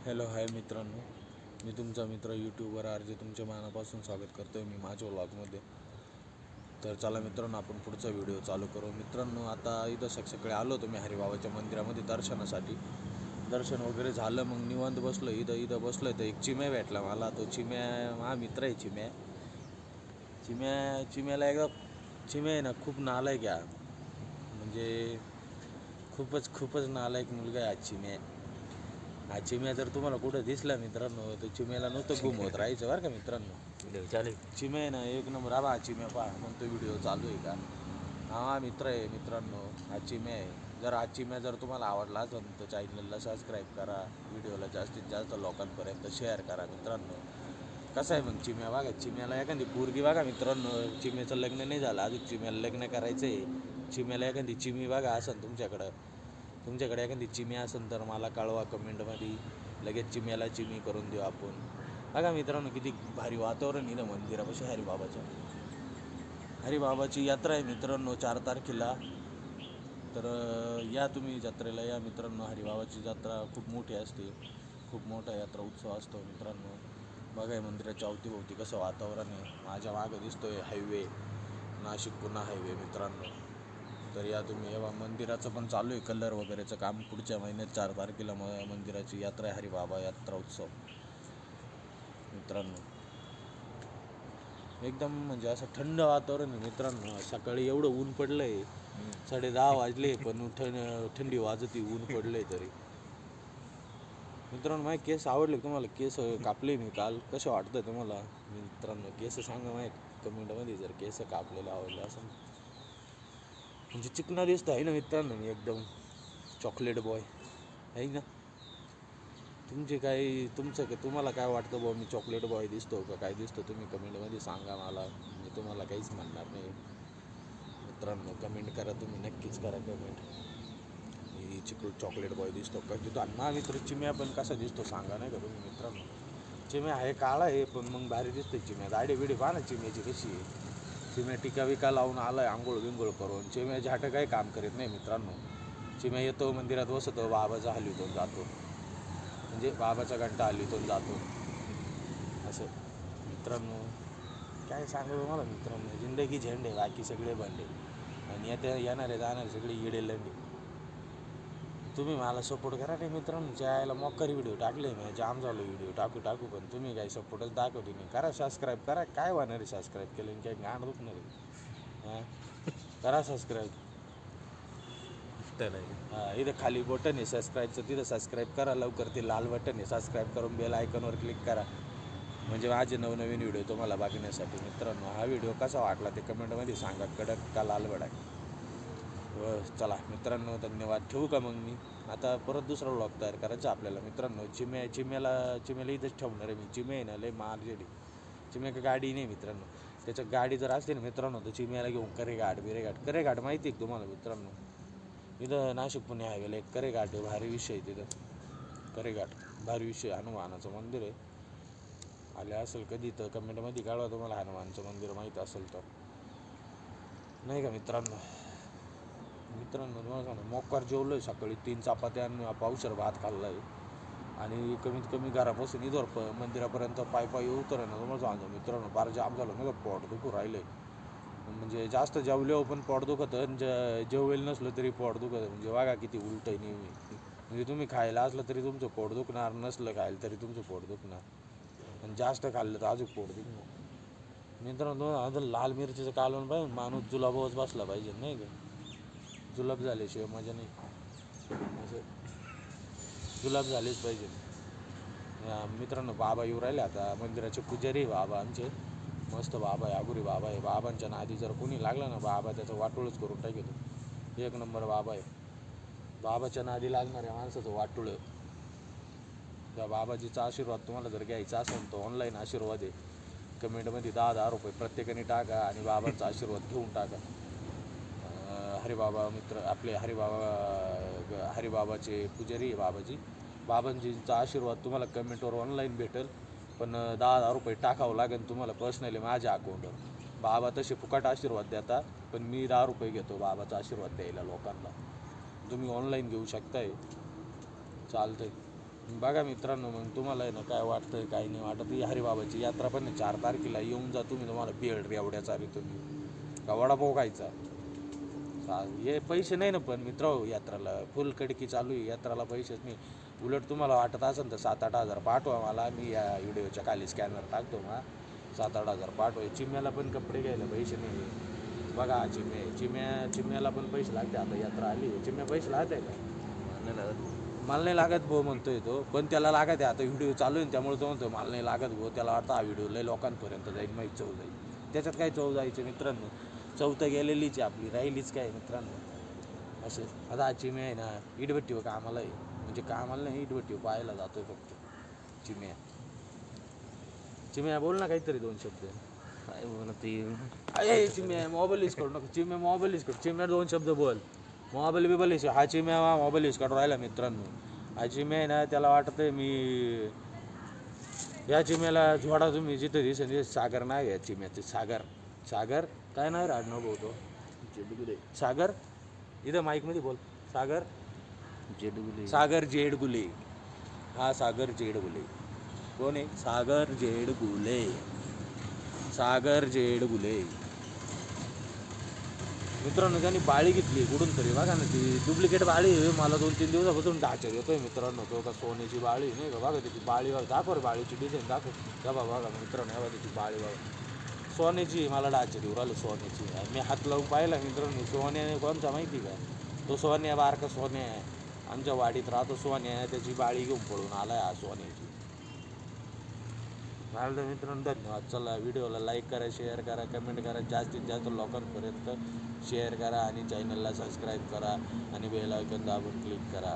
Hello hi मित्रांनो, मी तुमचा मित्र यूट्यूबवर आरजे तुमच्या मनापासून स्वागत करतो आहे मी माझ्या व्लॉगमध्ये. तर चला मित्रांनो, आपण पुढचा व्हिडिओ चालू करू. मित्रांनो, आता इथं सकाळी आलो होतो मी हरिबाबाच्या मंदिरामध्ये दर्शनासाठी. दर्शन वगैरे झालं, मग निवांत बसलो. इथं बसलो तर एक चिम्या भेटला मला. तो चिम्या हा मित्र आहे. चिम्याला एकदा चिम्या आहे ना, खूप नालायक आहे. म्हणजे खूपच नालायक मुलगा आहे हा चिम्या. हा चिम्या जर तुम्हाला कुठं दिसला मित्रांनो, तर चिम्याला नुसतं घुमवत राहायचं बरं का मित्रांनो. व्हिडिओ चालू चिम्या आहे ना, एक नंबर. हा चिम्या पहा, मग तो व्हिडिओ चालू आहे का. हा मित्र आहे मित्रांनो, हा चिम्या आहे. जर हा चिम्या जर तुम्हाला आवडला असेल तर चॅनलला सबस्क्राईब करा, व्हिडिओला जास्तीत जास्त लोकांपर्यंत शेअर करा मित्रांनो. कसं आहे मग चिम्या बघा, चिम्याला एखादी पोरगी बघा मित्रांनो. चिम्याचं लग्न नाही झालं अजून, चिम्याला लग्न करायचं आहे. चिम्याला एखादी चिमी बघा असेल तुमच्याकडे एखादी चिमी असेल तर मला कळवा कमेंटमध्ये. लगेच चिम्याला चिमी करून देऊ आपण. बघा मित्रांनो, किती भारी वातावरण इथं मंदिरापाशी हरिबाबाची यात्रा आहे मित्रांनो 4 तारखेला. तर या तुम्ही जत्रेला या मित्रांनो. हरिबाबाची जत्रा खूप मोठी असते, खूप मोठा यात्रा उत्सव असतो मित्रांनो. बघा मंदिराच्या अवतीभोवती कसं वातावरण आहे. माझ्या मागं दिसतोय हायवे, नाशिक पुणे हायवे मित्रांनो. तर या तुम्ही. एव्हा मंदिराचं पण चालू आहे कलर वगैरेचं काम. पुढच्या महिन्यात 4 तारखेला मंदिराची यात्रा आहे, हरिबाबा यात्रा उत्सव मित्रांनो. एकदम म्हणजे असं थंड वातावरण आहे मित्रांनो. सकाळी एवढं ऊन पडलं आहे, 10:30 वाजले पण थंडी वाजती, ऊन पडलं आहे तरी. मित्रांनो, माझे केस आवडले तुम्हाला? केस कापले मी काल. कसं वाटतं तुम्हाला मित्रांनो? केस सांगा माझ्या कमेंटमध्ये जर केस कापलेले आवडले असं. म्हणजे चिकना दिसतं आहे ना मित्रांनो मी, एकदम चॉकलेट बॉय आहे ना. तुम्हाला काय वाटतं बुवा, मी चॉकलेट बॉय दिसतो का काय दिसतो? तुम्ही कमेंटमध्ये सांगा मला. मी तुम्हाला काहीच म्हणणार नाही मित्रांनो. कमेंट करा, तुम्ही नक्कीच करा कमेंट. मी चॉकलेट बॉय दिसतो का तिथं? अन्ना मित्र चिम्या पण कसा दिसतो सांगा नाही का तुम्ही मित्रांनो. चिम्या आहे काळा आहे पण मग भारी दिसतोय चिम्या. दाढी बिडी पहा ना चिम्याची कशी आहे. चिम्या टिका विका लावून आलाय आंघोळ बिंघोळ करून. चिम्या झाटं काही काम करीत नाही मित्रांनो. चिम्या येतो मंदिरात बसतो, बाबाचा हलवीतून जातो. म्हणजे बाबाचा घंटा हलवीतून जातो असं मित्रांनो. काय सांगू तुम्हाला मित्रांनो, जिंदगी झेंडे बाकी सगळे भांडे. आणि येणारे जाणारे सगळे येडे लंडे. तुम्ही मला सपोर्ट करा रे मित्रांनो. यायला मोकारी व्हिडिओ टाकले मी, जाम झालो व्हिडिओ टाकू पण तुम्ही काही सपोर्टच दाखवते नाही. करा सबस्क्राईब करा. काय होणार आहे सबस्क्राईब केलं काय गाणं दुखणार आहे? हां, करा सबस्क्राईब. हां, इथं खाली बटन आहे सबस्क्राईबचं, तिथं सबस्क्राईब करा लवकर. ते लाल बटन आहे, सबस्क्राईब करून बेल आयकॉनवर क्लिक करा. म्हणजे माझे नवनवीन व्हिडिओ तुम्हाला बघण्यासाठी मित्रांनो. हा व्हिडिओ कसा वाटला ते कमेंटमध्ये सांगा. कडक का लाल भडाक. चला मित्रांनो, धन्यवाद. ठेवू का मग मी? आता परत दुसरा व्लॉग तयार करायचा आपल्याला मित्रांनो. चिम्याला इथंच ठेवणार आहे मी. चिम्या आहे ना लय मार्जेडी. चिम्या का गाडी नाही मित्रांनो. त्याच्या गाडी जर असते ना मित्रांनो तर चिम्याला घेऊन करेघाट माहिती आहे का तुम्हाला मित्रांनो? इथं नाशिक पुणे हायवेला एक करेघाट आहे. भारी विषय आहे तिथं. करेघाट भारी विषय. हनुमानाचं मंदिर आहे. आले असेल कधी तर कमेंटमध्ये कळवा तुम्हाला हनुमानचं मंदिर माहीत असेल तर, नाही का मित्रांनो. तुम्हाला सांगा, मोकार जेवलो आहे सकाळी. 3 चपात्या आणि पावशेर भात खाल्ला आहे. आणि कमीत कमी घरापासून इथवर मंदिरापर्यंत पायी उतर ना. तुम्हाला सांगतो मित्रांनो, फार जाम झालं ना, पोट दुखू राहिलं आहे. म्हणजे जास्त जेवल्यावर पण पोट दुखतं आणि जेवेल नसलं तरी पोट दुखतं. म्हणजे बघा किती उलट आहे नेहमी. म्हणजे तुम्ही खायला असलं तरी तुमचं पोट दुखणार, नसलं खायला तरी तुमचं पोट दुखणार, आणि जास्त खाल्लं तर अजून पोट दुखणार मित्रांनो. आता लाल मिरचीचं कालवण पाहिजे, माणूस जुलाबावच बसला पाहिजे नाही का. जुलाब झाल्याशिवाय मजा नाही असं. जुलाब झालेच पाहिजे मित्रांनो. बाबा येऊ राहिले आता. मंदिराचे पुजारी बाबा आमचे. मस्त बाबा आहे, आगुरी बाबा आहे. बाबांच्या नादी जर कोणी लागला ना, बाबा त्याचं वाटोळच करून टाकतो. एक नंबर बाबा आहे. बाबाच्या नादी लागणाऱ्या माणसाचं वाटोळं. त्या बाबाजीचा आशीर्वाद तुम्हाला जर घ्यायचा असेल तर ऑनलाईन आशीर्वाद आहे. कमेंटमध्ये 10,000 रुपये प्रत्येकाने टाका आणि बाबांचा आशीर्वाद घेऊन टाका. हरिबाबा मित्र आपले हरिबाबाचे पुजारी बाबाजी. बाबांजींचा आशीर्वाद तुम्हाला कमेंटवर ऑनलाईन भेटेल. पण 10,000 रुपये टाकावं लागेल तुम्हाला पर्सनली माझ्या अकाउंटवर. बाबा तसे फुकट आशीर्वाद देतात, पण मी 10 रुपये घेतो बाबाचा आशीर्वाद द्यायला लोकांना. तुम्ही ऑनलाईन घेऊ शकताय, चालतंय. बघा मित्रांनो, मग तुम्हाला आहे ना काय वाटतं काय नाही वाटत. ही हरिबाबाची यात्रा पण आहे 4 तारखेला. येऊन जा तुम्ही, तुम्हाला बेड एवढ्याचा रे तुम्ही का वडापाव खायचा. हे पैसे नाही ना पण मित्र यात्राला फुल कडकी चालू आहे. यात्राला पैसेच नाही. उलट तुम्हाला वाटत असेल तर 7-8 हजार पाठवा मला, मी या व्हिडिओच्या खाली स्कॅनर टाकतो. 7-8 हजार पाठवा. चिम्याला पण कपडे घ्यायला पैसे नाही. बघा चिम्याला पण पैसे लागते. आता यात्रा आली, चिम्या पैसे लागत आहे का? मला नाही लागत भाऊ म्हणतोय तो, पण त्याला लागत आहे. आता व्हिडिओ चालू आहे त्यामुळे तो म्हणतो मला नाही लागत भाऊ. त्याला वाटतं हा व्हिडिओ लय लोकांपर्यंत जाईल, माहीत चव जाईल. त्याच्यात काय चव जायचे मित्रांनो, चव तर गेलेलीच आहे आपली, राहिलीच काय मित्रांनो. असे आता हा चिम्या आहे ना इटभट्टीवर कामाला आहे, म्हणजे कामाला नाही इटभट्टीवर पाहायला जातोय फक्त. चिम्या बोल ना काहीतरी 2 शब्द. काय म्हणत अरे चिम्या मोबाईल यूज करू नको. चिम्या मोबाईल यूज करू. चिम्या 2 शब्द बोल. Mobile use. हा चिम्या मोबाईल यूज करून राहिला मित्रांनो. हा चिम्या आहे ना त्याला वाटतं आहे मी या चिम्याला जोडा तुम्ही जिथे दिसेल सागर नाही या चिम्याचे. सागर काय नाही राडणं भाऊ तो. सागर इथं माईकमध्ये बोल. सागर जेडगुले. हा सागर जेडगुले कोण आहे? सागर जेडगुले मित्रांनो. त्यांनी बाळी घेतली कुठून तरी, बघा ना ती डुप्लिकेट बाळी आहे. मला 2-3 दिवसापासून ढाचर येतोय मित्रांनो. तो का सोन्याची बाळी नाही का, बघा त्याची बाळी बघा. दाखव बाळीची डिझाईन दाखव. बघा मित्रांनो, बघा त्याची बाळी बघा. सोन्याची मला ढाचर येऊ राहिलं सोन्याची. मी हात लावून पाहिला मित्रांनो. सोन्याने कोणचा माहिती का? तो सोन्या बारका सोन्या आहे. आमच्या वाडीत राहतो सोन्या. त्याची बाळी घेऊन पळून आलाय हा सोन्याची. मला तर मित्रांनो धन्यवाद. चला व्हिडिओला लाईक करा, शेअर करा, कमेंट करा, जास्तीत जास्त लोकांपर्यंत शेअर करा आणि चॅनलला सबस्क्राईब करा आणि बेल आयकॉन दाबून क्लिक करा.